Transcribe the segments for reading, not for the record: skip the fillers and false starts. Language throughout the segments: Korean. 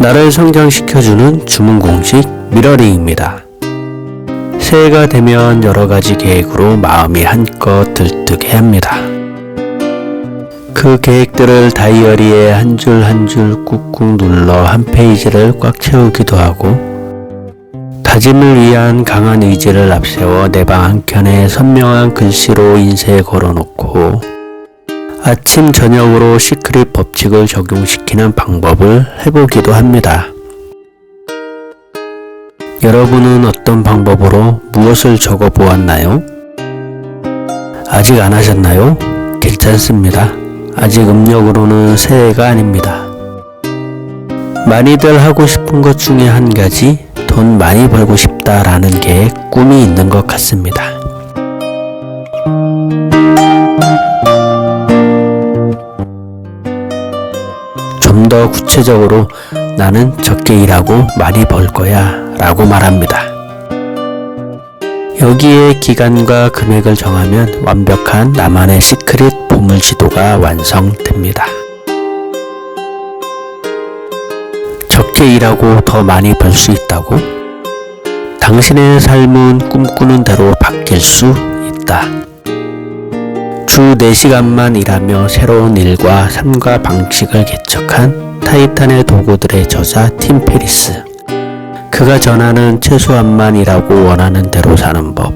나를 성장시켜주는 주문 공식 미러링입니다. 새해가 되면 여러가지 계획으로 마음이 한껏 들뜨게합니다. 그 계획들을 다이어리에 한 줄 한 줄 꾹꾹 눌러 한 페이지를 꽉 채우기도 하고, 다짐을 위한 강한 의지를 앞세워 내 방 한켠에 선명한 글씨로 인쇄에 걸어놓고 아침 저녁으로 시크릿 법칙을 적용시키는 방법을 해보기도 합니다. 여러분은 어떤 방법으로 무엇을 적어 보았나요? 아직 안 하셨나요? 괜찮습니다. 아직 음력으로는 새해가 아닙니다. 많이들 하고 싶은 것 중에 한 가지, 돈 많이 벌고 싶다라는 계획, 꿈이 있는 것 같습니다. 좀 더 구체적으로 나는 적게 일하고 많이 벌 거야 라고 말합니다. 여기에 기간과 금액을 정하면 완벽한 나만의 시크릿 보물지도가 완성됩니다. 적게 일하고 더 많이 벌 수 있다고? 당신의 삶은 꿈꾸는 대로 바뀔 수 있다. 주 4시간만 일하며 새로운 일과 삶과 방식을 개척한 타이탄의 도구들의 저자 팀 페리스. 그가 전하는 최소한만 일하고 원하는 대로 사는 법,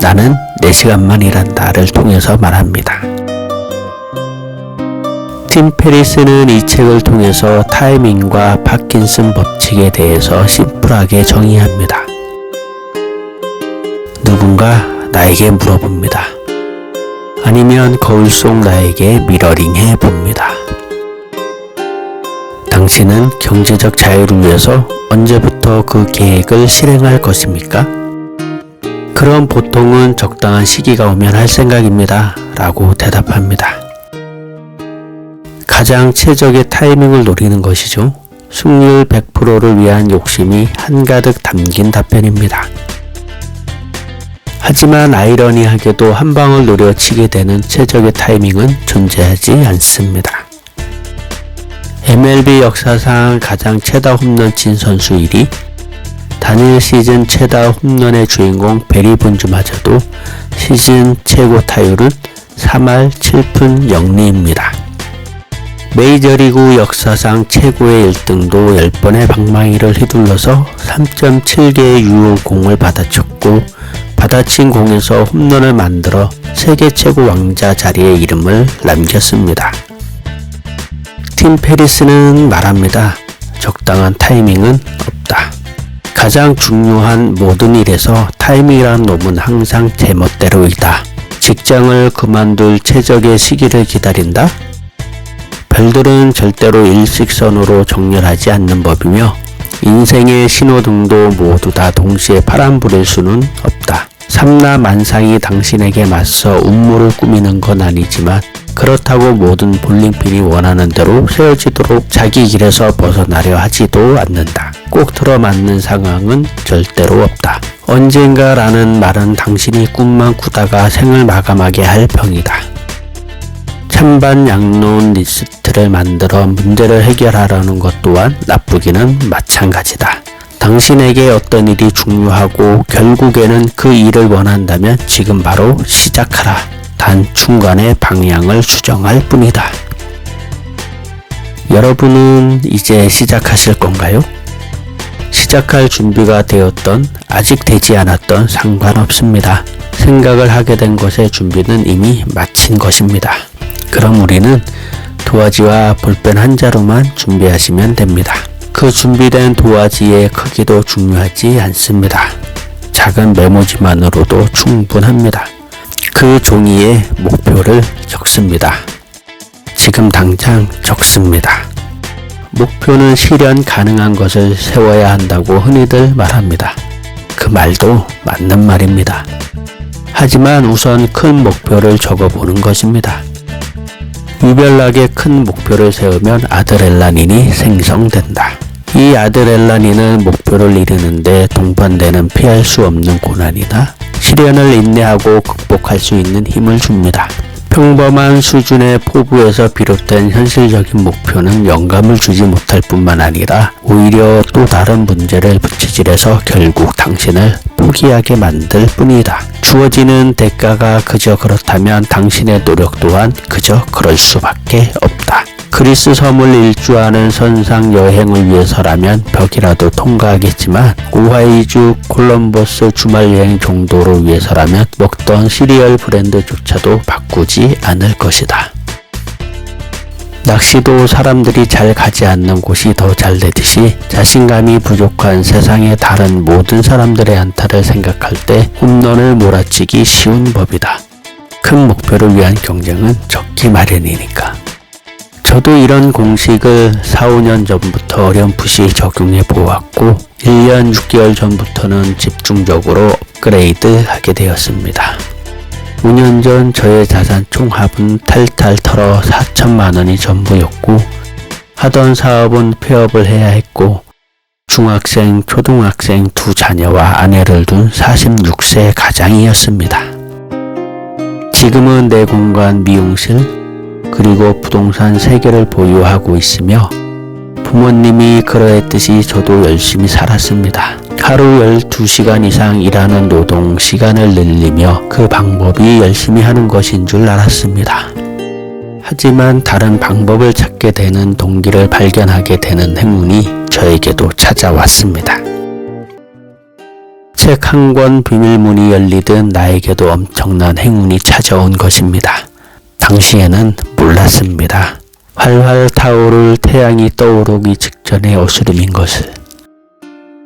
나는 4시간만 일한다를 통해서 말합니다. 팀 페리스는 이 책을 통해서 타이밍과 파킨슨 법칙에 대해서 심플하게 정의합니다. 누군가 나에게 물어봅니다. 아니면 거울 속 나에게 미러링 해봅니다. 당신은 경제적 자유를 위해서 언제부터 그 계획을 실행할 것입니까? 그럼 보통은 적당한 시기가 오면 할 생각입니다. 라고 대답합니다. 가장 최적의 타이밍을 노리는 것이죠. 승률 100%를 위한 욕심이 한가득 담긴 답변입니다. 하지만 아이러니하게도 한 방을 노려치게 되는 최적의 타이밍은 존재하지 않습니다. MLB 역사상 가장 최다 홈런 친 선수 1위, 단일 시즌 최다 홈런의 주인공 베리 본즈마저도 시즌 최고 타율은 3할 7푼 0리입니다. 메이저리그 역사상 최고의 1등도 10번의 방망이를 휘둘러서 3.7개의 유효공을 받아쳤고, 받아친 공에서 홈런을 만들어 세계 최고 왕자 자리에 이름을 남겼습니다. 팀 페리스는 말합니다. 적당한 타이밍은 없다. 가장 중요한 모든 일에서 타이밍이란 놈은 항상 제멋대로이다. 직장을 그만둘 최적의 시기를 기다린다? 별들은 절대로 일직선으로 정렬하지 않는 법이며, 인생의 신호등도 모두 다 동시에 파란불일 수는 없다. 삼라만상이 당신에게 맞서 운모를 꾸미는 건 아니지만, 그렇다고 모든 볼링핀이 원하는 대로 세워지도록 자기 길에서 벗어나려 하지도 않는다. 꼭 들어맞는 상황은 절대로 없다. 언젠가라는 말은 당신이 꿈만 꾸다가 생을 마감하게 할 병이다. 찬반 양론 리스트를 만들어 문제를 해결하려는 것 또한 나쁘기는 마찬가지다. 당신에게 어떤 일이 중요하고 결국에는 그 일을 원한다면 지금 바로 시작하라. 단 중간에 방향을 수정할 뿐이다. 여러분은 이제 시작하실 건가요? 시작할 준비가 되었던, 아직 되지 않았던 상관없습니다. 생각을 하게 된 것의 준비는 이미 마친 것입니다. 그럼 우리는 도화지와 볼펜 한 자루만 준비하시면 됩니다. 그 준비된 도화지의 크기도 중요하지 않습니다. 작은 메모지만으로도 충분합니다. 그 종이에 목표를 적습니다. 지금 당장 적습니다. 목표는 실현 가능한 것을 세워야 한다고 흔히들 말합니다. 그 말도 맞는 말입니다. 하지만 우선 큰 목표를 적어보는 것입니다. 유별나게 큰 목표를 세우면 아드레날린이 생성된다. 이 아드레날린은 목표를 이루는데 동반되는 피할 수 없는 고난이나 시련을 인내하고 극복할 수 있는 힘을 줍니다. 평범한 수준의 포부에서 비롯된 현실적인 목표는 영감을 주지 못할 뿐만 아니라 오히려 또 다른 문제를 부채질해서 결국 당신을 포기하게 만들 뿐이다. 주어지는 대가가 그저 그렇다면 당신의 노력 또한 그저 그럴 수밖에 없다. 그리스 섬을 일주하는 선상 여행을 위해서라면 벽이라도 통과하겠지만 오하이주 콜럼버스 주말 여행 정도로 위해서라면 먹던 시리얼 브랜드조차도 바꾸지 않을 것이다. 낚시도 사람들이 잘 가지 않는 곳이 더 잘 되듯이 자신감이 부족한 세상의 다른 모든 사람들의 안타를 생각할 때 홈런을 몰아치기 쉬운 법이다. 큰 목표를 위한 경쟁은 적기 마련이니까. 저도 이런 공식을 4, 5년 전부터 어렴풋이 적용해 보았고 1년 6개월 전부터는 집중적으로 업그레이드 하게 되었습니다. 5년 전 저의 자산 총합은 탈탈 털어 4천만 원이 전부였고 하던 사업은 폐업을 해야 했고 중학생, 초등학생 2 자녀와 아내를 둔 46세 가장이었습니다. 지금은 내 공간 미용실 그리고 부동산 3개를 보유하고 있으며 부모님이 그러했듯이 저도 열심히 살았습니다. 하루 12시간 이상 일하는 노동 시간을 늘리며 그 방법이 열심히 하는 것인 줄 알았습니다. 하지만 다른 방법을 찾게 되는 동기를 발견하게 되는 행운이 저에게도 찾아왔습니다. 책 한 권 비밀문이 열리듯 나에게도 엄청난 행운이 찾아온 것입니다. 당시에는 몰랐습니다. 활활 타오를 태양이 떠오르기 직전의 어스름인 것을.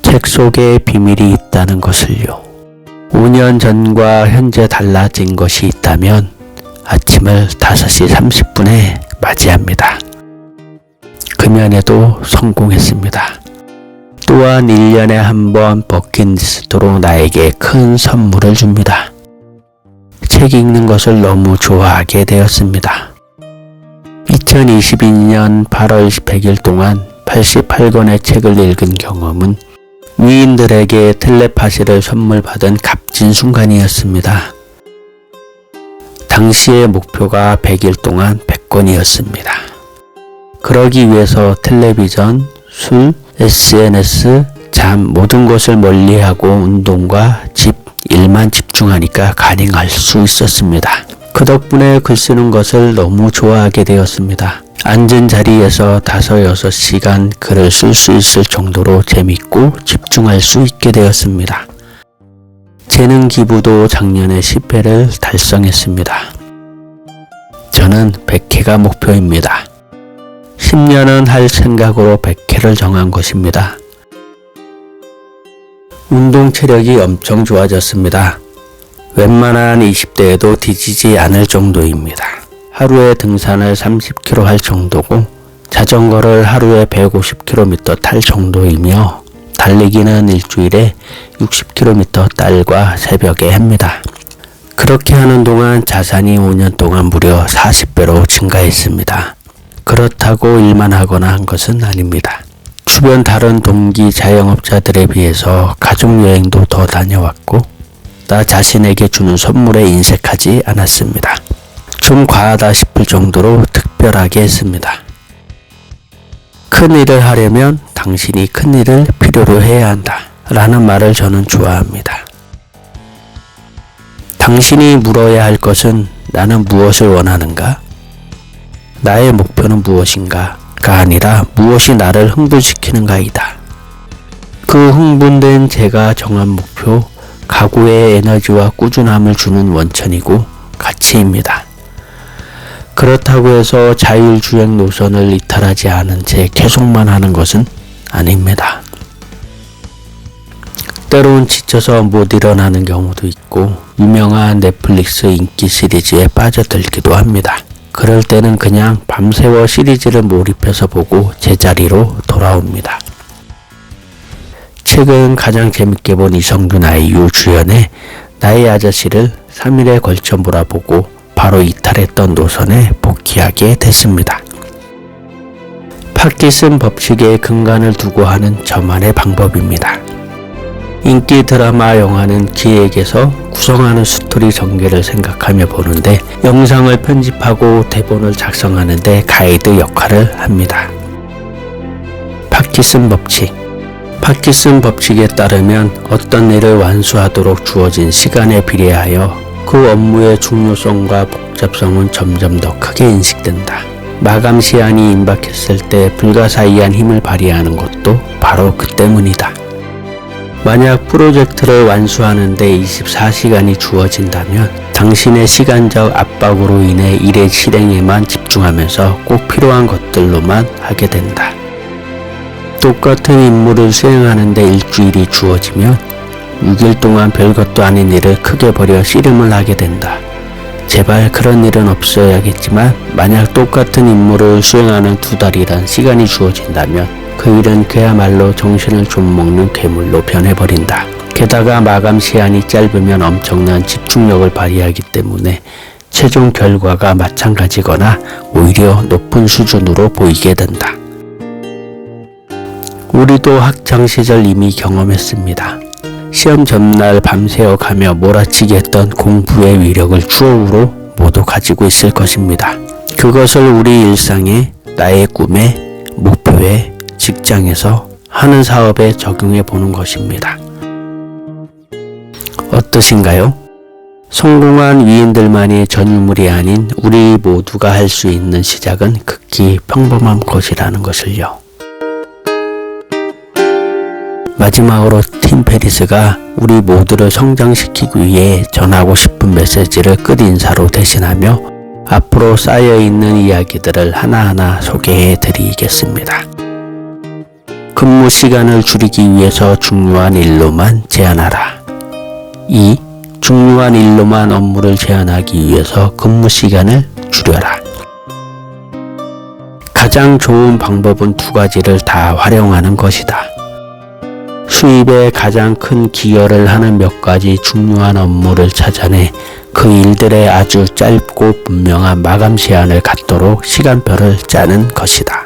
책 속에 비밀이 있다는 것을요. 5년 전과 현재 달라진 것이 있다면 아침을 5시 30분에 맞이합니다. 금연에도 성공했습니다. 또한 1년에 한 번 버킷리스트로 나에게 큰 선물을 줍니다. 책 읽는 것을 너무 좋아하게 되었습니다. 2022년 8월 100일 동안 88권의 책을 읽은 경험은 위인들에게 텔레파시를 선물 받은 값진 순간이었습니다. 당시의 목표가 100일 동안 100권이었습니다. 그러기 위해서 텔레비전, 술, SNS, 잠 모든 것을 멀리하고 운동과 집, 일만 집중하니까 가능할 수 있었습니다. 그 덕분에 글 쓰는 것을 너무 좋아하게 되었습니다. 앉은 자리에서 5, 6시간 글을 쓸 수 있을 정도로 재밌고 집중할 수 있게 되었습니다. 재능 기부도 작년에 10회를 달성했습니다. 저는 100회가 목표입니다. 10년은 할 생각으로 100회를 정한 것입니다. 운동 체력이 엄청 좋아졌습니다. 웬만한 20대에도 뒤지지 않을 정도입니다. 하루에 등산을 30km 할 정도고 자전거를 하루에 150km 탈 정도이며 달리기는 일주일에 60km 딸과 새벽에 합니다. 그렇게 하는 동안 자산이 5년 동안 무려 40배로 증가했습니다. 그렇다고 일만 하거나 한 것은 아닙니다. 주변 다른 동기 자영업자들에 비해서 가족여행도 더 다녀왔고 나 자신에게 주는 선물에 인색하지 않았습니다. 좀 과하다 싶을 정도로 특별하게 했습니다. 큰 일을 하려면 당신이 큰 일을 필요로 해야 한다 라는 말을 저는 좋아합니다. 당신이 물어야 할 것은 나는 무엇을 원하는가? 나의 목표는 무엇인가? 가 아니라 무엇이 나를 흥분시키는가이다. 그 흥분된 제가 정한 목표, 각오의 에너지와 꾸준함을 주는 원천이고 가치입니다. 그렇다고 해서 자율주행 노선을 이탈하지 않은 채 계속만 하는 것은 아닙니다. 때론 지쳐서 못 일어나는 경우도 있고 유명한 넷플릭스 인기 시리즈에 빠져들기도 합니다. 그럴 때는 그냥 밤새워 시리즈를 몰입해서 보고 제자리로 돌아옵니다. 최근 가장 재밌게 본 이성균 아이유 주연의 나의 아저씨를 3일에 걸쳐 몰아보고 바로 이탈했던 노선에 복귀하게 됐습니다. 파키슨 법칙에 근간을 두고 하는 저만의 방법입니다. 인기 드라마 영화는 기획에서 구성하는 스토리 전개를 생각하며 보는데 영상을 편집하고 대본을 작성하는데 가이드 역할을 합니다. 파키슨 법칙. 파키슨 법칙에 따르면 어떤 일을 완수하도록 주어진 시간에 비례하여 그 업무의 중요성과 복잡성은 점점 더 크게 인식된다. 마감 시한이 임박했을 때 불가사의한 힘을 발휘하는 것도 바로 그 때문이다. 만약 프로젝트를 완수하는 데 24시간이 주어진다면 당신의 시간적 압박으로 인해 일의 실행에만 집중하면서 꼭 필요한 것들로만 하게 된다. 똑같은 임무를 수행하는 데 일주일이 주어지면 6일 동안 별것도 아닌 일을 크게 벌여 씨름을 하게 된다. 제발 그런 일은 없어야겠지만 만약 똑같은 임무를 수행하는 2달이란 시간이 주어진다면 그 일은 그야말로 정신을 좀먹는 괴물로 변해버린다. 게다가 마감 시한이 짧으면 엄청난 집중력을 발휘하기 때문에 최종 결과가 마찬가지거나 오히려 높은 수준으로 보이게 된다. 우리도 학창시절 이미 경험했습니다. 시험 전날 밤새워 가며 몰아치기 했던 공부의 위력을 추억으로 모두 가지고 있을 것입니다. 그것을 우리 일상에, 나의 꿈에, 목표에, 직장에서 하는 사업에 적용해 보는 것입니다. 어떠신가요? 성공한 위인들만의 전유물이 아닌 우리 모두가 할 수 있는 시작은 극히 평범한 것이라는 것을요. 마지막으로 팀 페리스가 우리 모두를 성장시키기 위해 전하고 싶은 메시지를 끝인사로 대신하며 앞으로 쌓여있는 이야기들을 하나하나 소개해 드리겠습니다. 근무 시간을 줄이기 위해서 중요한 일로만 제한하라. 2. 중요한 일로만 업무를 제한하기 위해서 근무 시간을 줄여라. 가장 좋은 방법은 2가지를 다 활용하는 것이다. 수입에 가장 큰 기여를 하는 몇 가지 중요한 업무를 찾아내 그 일들의 아주 짧고 분명한 마감 시한을 갖도록 시간표를 짜는 것이다.